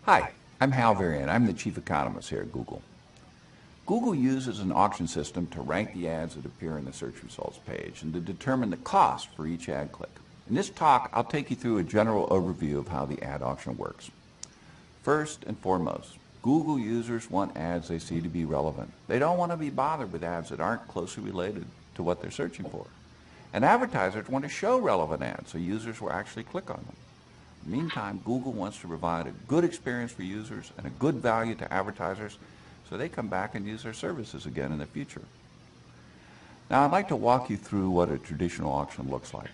Hi, I'm Hal Varian. I'm the Chief Economist here at Google. Google uses an auction system to rank the ads that appear in the search results page and to determine the cost for each ad click. In this talk, I'll take you through a general overview of how the ad auction works. First and foremost, Google users want ads they see to be relevant. They don't want to be bothered with ads that aren't closely related to what they're searching for. And advertisers want to show relevant ads so users will actually click on them. In the meantime, Google wants to provide a good experience for users and a good value to advertisers so they come back and use their services again in the future. Now, I'd like to walk you through what a traditional auction looks like.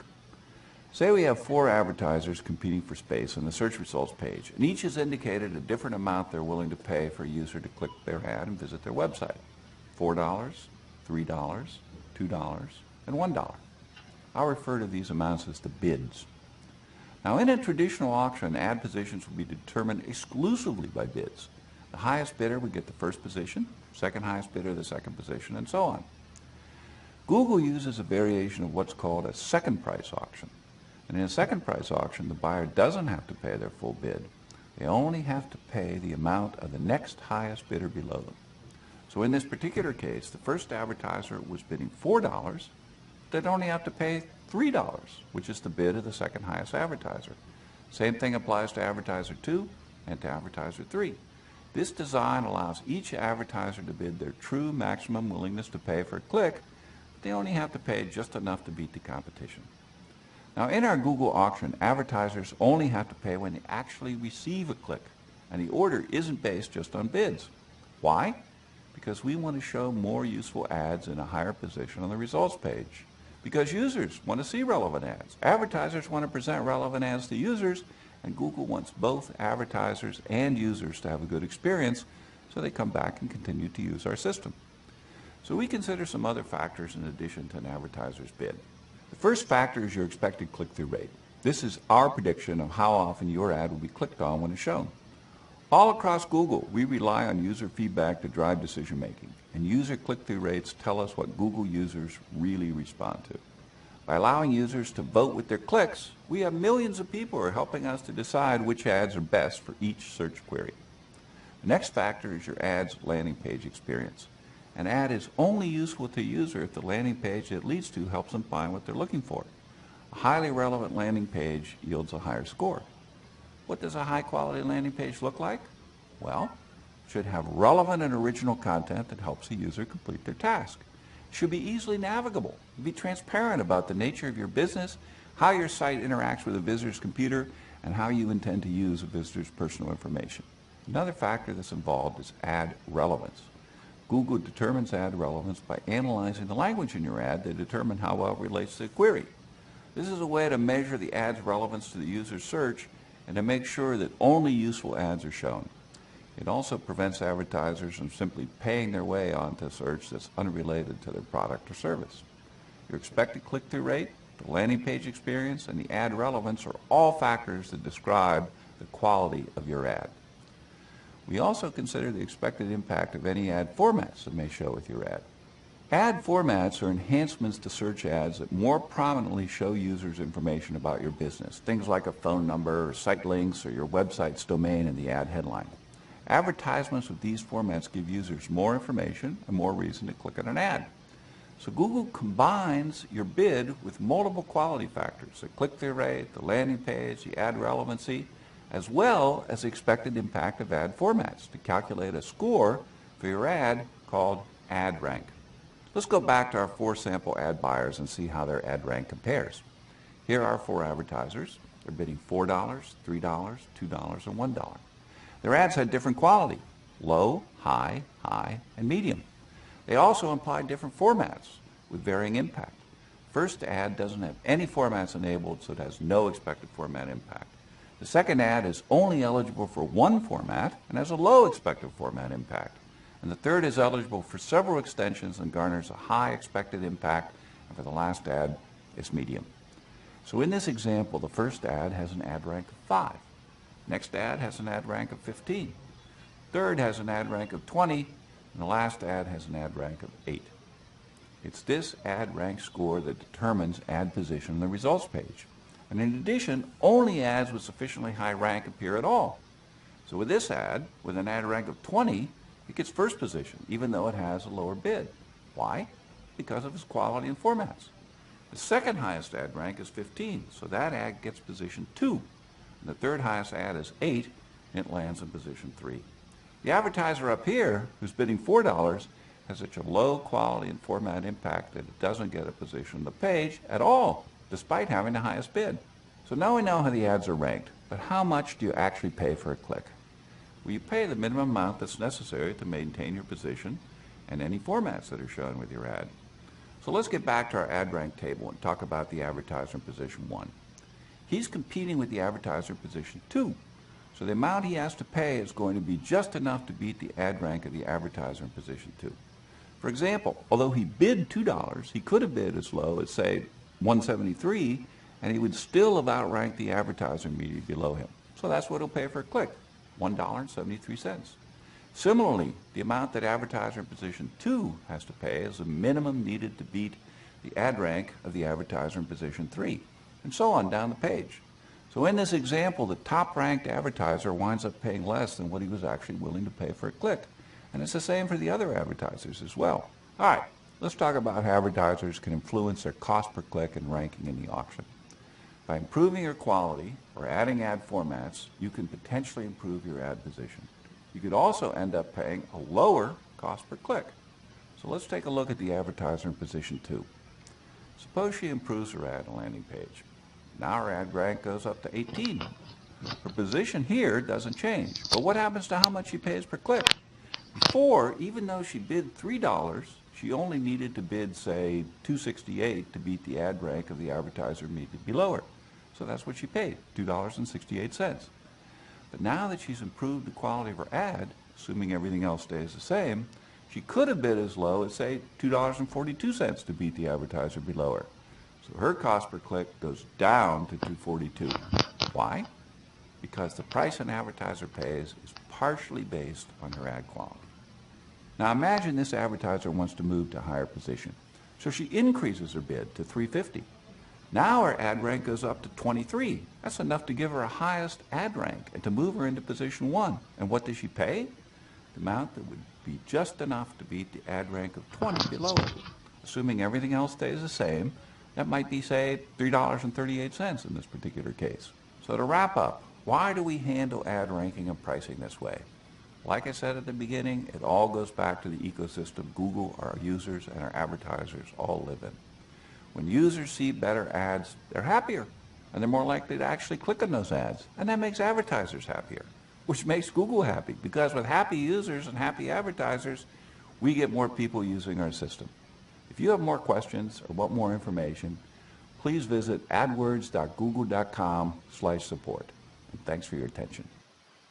Say we have 4 advertisers competing for space on the search results page, and each has indicated a different amount they're willing to pay for a user to click their ad and visit their website. $4, $3, $2, and $1. I'll refer to these amounts as the bids. Now, in a traditional auction, ad positions will be determined exclusively by bids. The highest bidder would get the first position, second highest bidder the second position, and so on. Google uses a variation of what's called a second price auction. And in a second price auction, the buyer doesn't have to pay their full bid. They only have to pay the amount of the next highest bidder below them. So in this particular case, the first advertiser was bidding $4. They'd only have to pay $3, which is the bid of the second highest advertiser. Same thing applies to advertiser 2 and to advertiser 3. This design allows each advertiser to bid their true maximum willingness to pay for a click, but they only have to pay just enough to beat the competition. Now, in our Google auction, advertisers only have to pay when they actually receive a click, and the order isn't based just on bids. Why? Because we want to show more useful ads in a higher position on the results page. Because users want to see relevant ads. Advertisers want to present relevant ads to users, and Google wants both advertisers and users to have a good experience so they come back and continue to use our system. So we consider some other factors in addition to an advertiser's bid. The first factor is your expected click-through rate. This is our prediction of how often your ad will be clicked on when it's shown. All across Google, we rely on user feedback to drive decision making, and user click-through rates tell us what Google users really respond to. By allowing users to vote with their clicks, we have millions of people who are helping us to decide which ads are best for each search query. The next factor is your ad's landing page experience. An ad is only useful to a user if the landing page it leads to helps them find what they're looking for. A highly relevant landing page yields a higher score. What does a high-quality landing page look like? Well, it should have relevant and original content that helps the user complete their task. It should be easily navigable, be transparent about the nature of your business, how your site interacts with a visitor's computer, and how you intend to use a visitor's personal information. Another factor that's involved is ad relevance. Google determines ad relevance by analyzing the language in your ad to determine how well it relates to the query. This is a way to measure the ad's relevance to the user's search and to make sure that only useful ads are shown. It also prevents advertisers from simply paying their way onto a search that's unrelated to their product or service. Your expected click-through rate, the landing page experience, and the ad relevance are all factors that describe the quality of your ad. We also consider the expected impact of any ad formats that may show with your ad. Ad formats are enhancements to search ads that more prominently show users information about your business, things like a phone number or site links or your website's domain in the ad headline. Advertisements with these formats give users more information and more reason to click on an ad. So Google combines your bid with multiple quality factors, the click-through rate, the landing page, the ad relevancy, as well as the expected impact of ad formats to calculate a score for your ad called ad rank. Let's go back to our 4 sample ad buyers and see how their ad rank compares. Here are 4 advertisers. They're bidding $4, $3, $2, and $1. Their ads had different quality, low, high, high, and medium. They also imply different formats with varying impact. First ad doesn't have any formats enabled, so it has no expected format impact. The second ad is only eligible for one format and has a low expected format impact. And the third is eligible for several extensions and garners a high expected impact, and for the last ad, it's medium. So in this example, the first ad has an ad rank of 5. Next ad has an ad rank of 15. Third has an ad rank of 20, and the last ad has an ad rank of 8. It's this ad rank score that determines ad position on the results page. And in addition, only ads with sufficiently high rank appear at all. So with this ad, with an ad rank of 20, it gets first position, even though it has a lower bid. Why? Because of its quality and formats. The second highest ad rank is 15, so that ad gets position 2. And the third highest ad is 8, and it lands in position 3. The advertiser up here, who's bidding $4, has such a low quality and format impact that it doesn't get a position on the page at all, despite having the highest bid. So now we know how the ads are ranked, but how much do you actually pay for a click? Well, you pay the minimum amount that's necessary to maintain your position and any formats that are shown with your ad. So let's get back to our ad rank table and talk about the advertiser in position 1. He's competing with the advertiser in position 2. So the amount he has to pay is going to be just enough to beat the ad rank of the advertiser in position 2. For example, although he bid $2, he could have bid as low as, say, $1.73, and he would still have outranked the advertiser immediately below him. So that's what he'll pay for a click, $1.73. Similarly, the amount that advertiser in position 2 has to pay is the minimum needed to beat the ad rank of the advertiser in position 3, and so on down the page. So in this example, the top-ranked advertiser winds up paying less than what he was actually willing to pay for a click. And it's the same for the other advertisers as well. All right, let's talk about how advertisers can influence their cost per click and ranking in the auction. By improving your quality or adding ad formats, you can potentially improve your ad position. You could also end up paying a lower cost per click. So let's take a look at the advertiser in position 2. Suppose she improves her ad landing page. Now her ad rank goes up to 18. Her position here doesn't change, but what happens to how much she pays per click? Before, even though she bid $3, she only needed to bid, say, $2.68 to beat the ad rank of the advertiser immediately below her. So that's what she paid, $2.68. But now that she's improved the quality of her ad, assuming everything else stays the same, she could have bid as low as, say, $2.42 to beat the advertiser below her. So her cost per click goes down to $2.42. Why? Because the price an advertiser pays is partially based on her ad quality. Now imagine this advertiser wants to move to a higher position. So she increases her bid to $3.50. Now her ad rank goes up to 23. That's enough to give her a highest ad rank and to move her into position 1. And what does she pay? The amount that would be just enough to beat the ad rank of 20 below her. Assuming everything else stays the same, that might be, say, $3.38 in this particular case. So to wrap up, why do we handle ad ranking and pricing this way? Like I said at the beginning, it all goes back to the ecosystem Google, our users, and our advertisers all live in. When users see better ads, they're happier, and they're more likely to actually click on those ads, and that makes advertisers happier, which makes Google happy, because with happy users and happy advertisers, we get more people using our system. If you have more questions or want more information, please visit adwords.google.com/support. And thanks for your attention.